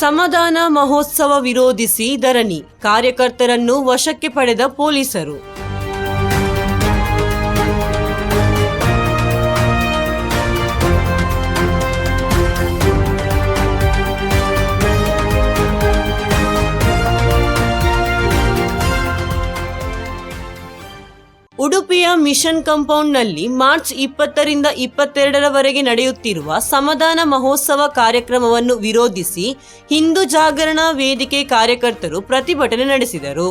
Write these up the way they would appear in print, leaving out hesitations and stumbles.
ಸಮಾಧಾನ ಮಹೋತ್ಸವ ವಿರೋಧಿಸಿ ಧರಣಿ, ಕಾರ್ಯಕರ್ತರನ್ನು ವಶಕ್ಕೆ ಪಡೆದ ಪೊಲೀಸರು. ಉಡುಪಿಯ ಮಿಷನ್ ಕಾಂಪೌಂಡ್ನಲ್ಲಿ ಮಾರ್ಚ್ 20ರಿಂದ 22ರವರೆಗೆ ನಡೆಯುತ್ತಿರುವ ಸಮಾಧಾನ ಮಹೋತ್ಸವ ಕಾರ್ಯಕ್ರಮವನ್ನು ವಿರೋಧಿಸಿ ಹಿಂದೂ ಜಾಗರಣಾ ವೇದಿಕೆ ಕಾರ್ಯಕರ್ತರು ಪ್ರತಿಭಟನೆ ನಡೆಸಿದರು.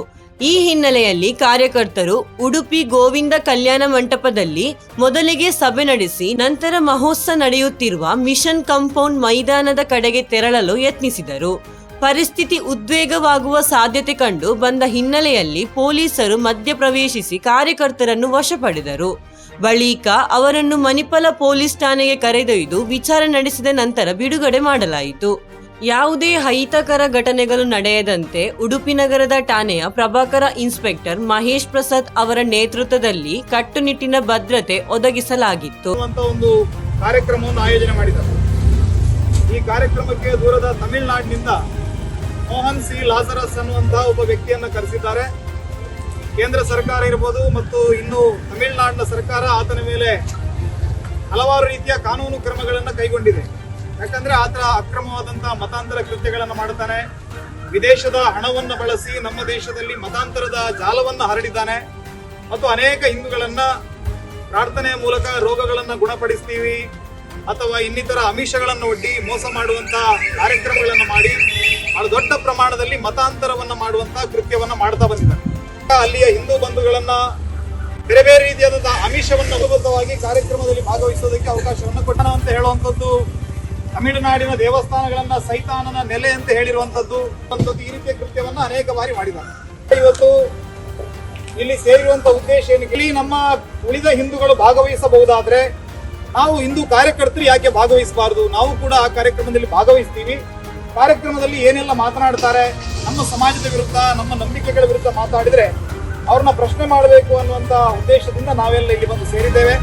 ಈ ಹಿನ್ನೆಲೆಯಲ್ಲಿ ಕಾರ್ಯಕರ್ತರು ಉಡುಪಿ ಗೋವಿಂದ ಕಲ್ಯಾಣ ಮಂಟಪದಲ್ಲಿ ಮೊದಲಿಗೆ ಸಭೆ ನಡೆಸಿ ನಂತರ ಮಹೋತ್ಸವ ನಡೆಯುತ್ತಿರುವ ಮಿಷನ್ ಕಾಂಪೌಂಡ್ ಮೈದಾನದ ಕಡೆಗೆ ತೆರಳಲು ಯತ್ನಿಸಿದರು. ಪರಿಸ್ಥಿತಿ ಉದ್ವೇಗವಾಗುವ ಸಾಧ್ಯತೆ ಕಂಡು ಬಂದ ಹಿನ್ನೆಲೆಯಲ್ಲಿ ಪೊಲೀಸರು ಮಧ್ಯಪ್ರವೇಶಿಸಿ ಕಾರ್ಯಕರ್ತರನ್ನು ವಶಪಡೆದರು. ಬಳಿಕ ಅವರನ್ನು ಮಣಿಪಾಲ ಪೊಲೀಸ್ ಠಾಣೆಗೆ ಕರೆದೊಯ್ದು ವಿಚಾರಣೆ ನಡೆಸಿದ ನಂತರ ಬಿಡುಗಡೆ ಮಾಡಲಾಯಿತು. ಯಾವುದೇ ಅಹಿತಕರ ಘಟನೆಗಳು ನಡೆಯದಂತೆ ಉಡುಪಿ ನಗರದ ಠಾಣೆಯ ಪ್ರಭಾಕರ ಇನ್ಸ್ಪೆಕ್ಟರ್ ಮಹೇಶ್ ಪ್ರಸಾದ್ ಅವರ ನೇತೃತ್ವದಲ್ಲಿ ಕಟ್ಟುನಿಟ್ಟಿನ ಭದ್ರತೆ ಒದಗಿಸಲಾಗಿತ್ತು. ಒಂದು ಕಾರ್ಯಕ್ರಮವನ್ನು ಆಯೋಜನೆ ಮಾಡಿದರು. ಈ ಕಾರ್ಯಕ್ರಮಕ್ಕೆ ದೂರದ ತಮಿಳುನಾಡಿನಿಂದ ಮೋಹನ್ ಸಿ ಲಾಜರಸ್ ಅನ್ನುವಂತಹ ಒಬ್ಬ ವ್ಯಕ್ತಿಯನ್ನು ಕರೆಸಿದ್ದಾರೆ. ಕೇಂದ್ರ ಸರ್ಕಾರ ಇರಬಹುದು ಮತ್ತು ಇನ್ನು ತಮಿಳುನಾಡಿನ ಸರ್ಕಾರ ಆತನ ಮೇಲೆ ಹಲವಾರು ರೀತಿಯ ಕಾನೂನು ಕ್ರಮಗಳನ್ನು ಕೈಗೊಂಡಿದೆ. ಯಾಕಂದ್ರೆ ಆತ ಅಕ್ರಮವಾದಂತಹ ಮತಾಂತರ ಕೃತ್ಯಗಳನ್ನು ಮಾಡುತ್ತಾನೆ, ವಿದೇಶದ ಹಣವನ್ನು ಬಳಸಿ ನಮ್ಮ ದೇಶದಲ್ಲಿ ಮತಾಂತರದ ಜಾಲವನ್ನು ಹರಡಿದ್ದಾನೆ ಮತ್ತು ಅನೇಕ ಹಿಂದೂಗಳನ್ನ ಪ್ರಾರ್ಥನೆಯ ಮೂಲಕ ರೋಗಗಳನ್ನು ಗುಣಪಡಿಸ್ತೀವಿ ಅಥವಾ ಇನ್ನಿತರ ಆಮಿಷಗಳನ್ನು ಒಡ್ಡಿ ಮೋಸ ಮಾಡುವಂತಹ ಕಾರ್ಯಕ್ರಮಗಳನ್ನು ಮಾಡಿ ಬಹಳ ದೊಡ್ಡ ಪ್ರಮಾಣದಲ್ಲಿ ಮತಾಂತರವನ್ನು ಮಾಡುವಂತಹ ಕೃತ್ಯವನ್ನು ಮಾಡ್ತಾ ಬಂದಿದ್ದಾರೆ. ಅಲ್ಲಿಯ ಹಿಂದೂ ಬಂಧುಗಳನ್ನ ಬೇರೆ ಬೇರೆ ರೀತಿಯಾದಂತಹ ಆಮಿಷವನ್ನು ಮೂಲಭೂತವಾಗಿ ಕಾರ್ಯಕ್ರಮದಲ್ಲಿ ಭಾಗವಹಿಸೋದಕ್ಕೆ ಅವಕಾಶವನ್ನು ಕೊಟ್ಟಣ ಅಂತ ಹೇಳುವಂಥದ್ದು, ತಮಿಳುನಾಡಿನ ದೇವಸ್ಥಾನಗಳನ್ನ ಸೈತಾನನ ನೆಲೆ ಅಂತ ಹೇಳಿರುವಂತದ್ದು, ಈ ರೀತಿಯ ಕೃತ್ಯವನ್ನ ಅನೇಕ ಬಾರಿ ಮಾಡಿದ್ದಾರೆ. ಇವತ್ತು ಇಲ್ಲಿ ಸೇರಿರುವಂತಹ ಉದ್ದೇಶ ಏನು, ಇಲ್ಲಿ ನಮ್ಮ ಉಳಿದ ಹಿಂದೂಗಳು ಭಾಗವಹಿಸಬಹುದಾದ್ರೆ ನಾವು ಹಿಂದೂ ಕಾರ್ಯಕರ್ತರು ಯಾಕೆ ಭಾಗವಹಿಸಬಾರದು? ನಾವು ಕೂಡ ಆ ಕಾರ್ಯಕ್ರಮದಲ್ಲಿ ಭಾಗವಹಿಸ್ತೀವಿ. ಕಾರ್ಯಕ್ರಮದಲ್ಲಿ ಏನೆಲ್ಲ ಮಾತನಾಡ್ತಾರೆ, ನಮ್ಮ ಸಮಾಜದ ವಿರುದ್ಧ, ನಮ್ಮ ನಂಬಿಕೆಗಳ ವಿರುದ್ಧ ಮಾತಾಡಿದ್ರೆ ಅವ್ರನ್ನ ಪ್ರಶ್ನೆ ಮಾಡಬೇಕು ಅನ್ನುವಂತ ಉದ್ದೇಶದಿಂದ ನಾವೆಲ್ಲ ಇಲ್ಲಿ ಬಂದು ಸೇರಿದ್ದೇವೆ.